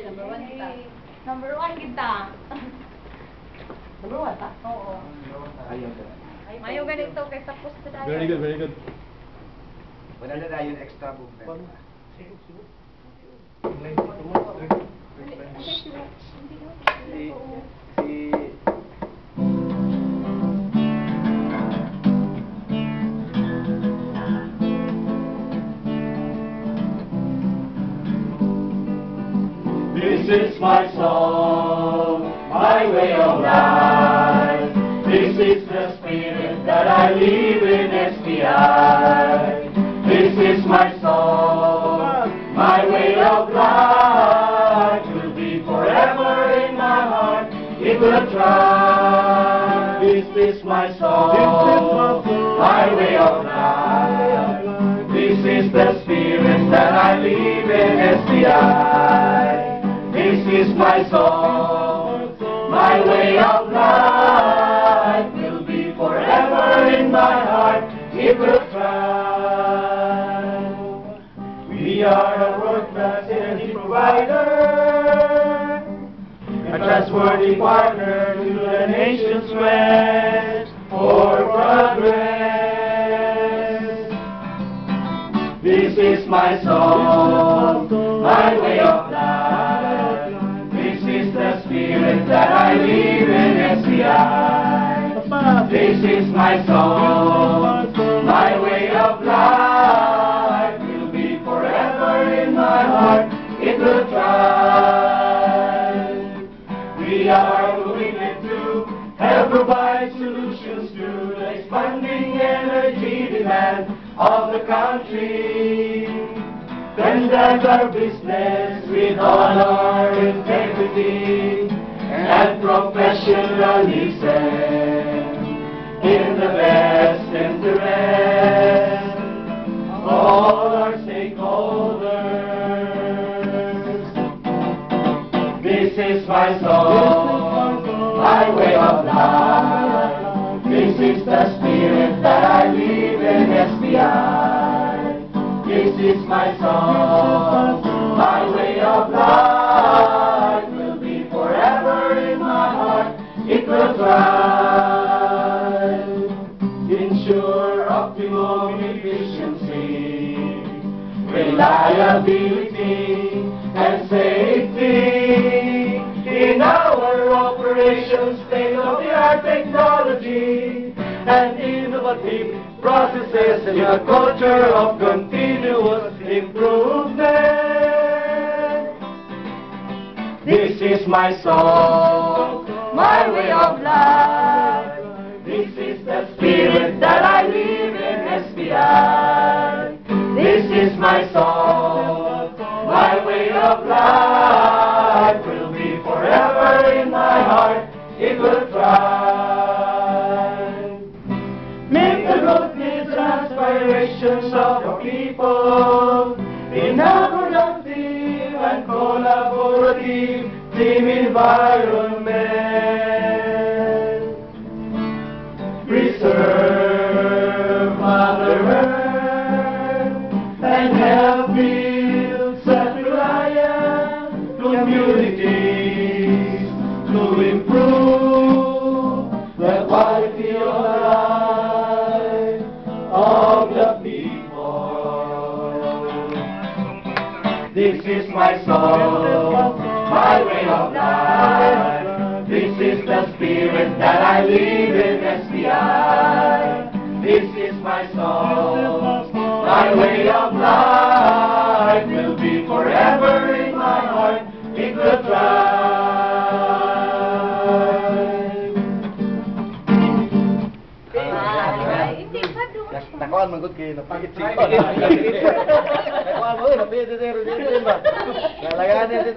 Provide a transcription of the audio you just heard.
Number one kita. Number one kita. Number one ta? Oo. Ayaw. Mayo ganito kay tapos sa dayon. Very good, very good. Wala na tayo yung extra movement. This is my song, my way of life. This is the spirit that I live in SPI. This is my song, my way of life. Will be forever in my heart. It will try. This is my song, my way of life. This is the spirit that I live in SPI. This is my song, my way of life. Will be forever in my heart. It will try. We are a world-class energy provider, a trustworthy partner to the nation's quest for progress. This is my song, my way of life. This is the spirit that I live in SCI. This is my song, my way of life. Will be forever in my heart. It will try. We are committed to help provide solutions to the expanding energy demand of the country. Conduct our business with honor, integrity, and professionalism in the best interest of all our stakeholders. This is my song, my way of life. This is the spirit that I live in SPI. This is my song, my way of life. Will be forever in my heart. It will thrive. Ensure optimum efficiency, reliability, and safety in our operations. State-of-the-art technology and innovative processes in a culture of continuous improvement. This is my song, my way of life. This is the spirit that I live in SPI. This is my song, my way of life. Will be forever in my heart. It will thrive. Make the growth needs aspirations of the people in a productive and collaborative team environment. Preserve Mother Earth and help build self-reliant communities to improve the quality of life of the people. This is my song, my way of life. This is the spirit that I live in SPI. This is my song, my way of life. Will be forever in my heart. It will thrive. Nakuan man gud kay napagit si. Nakuan mo napagit dito ba? Lalaganin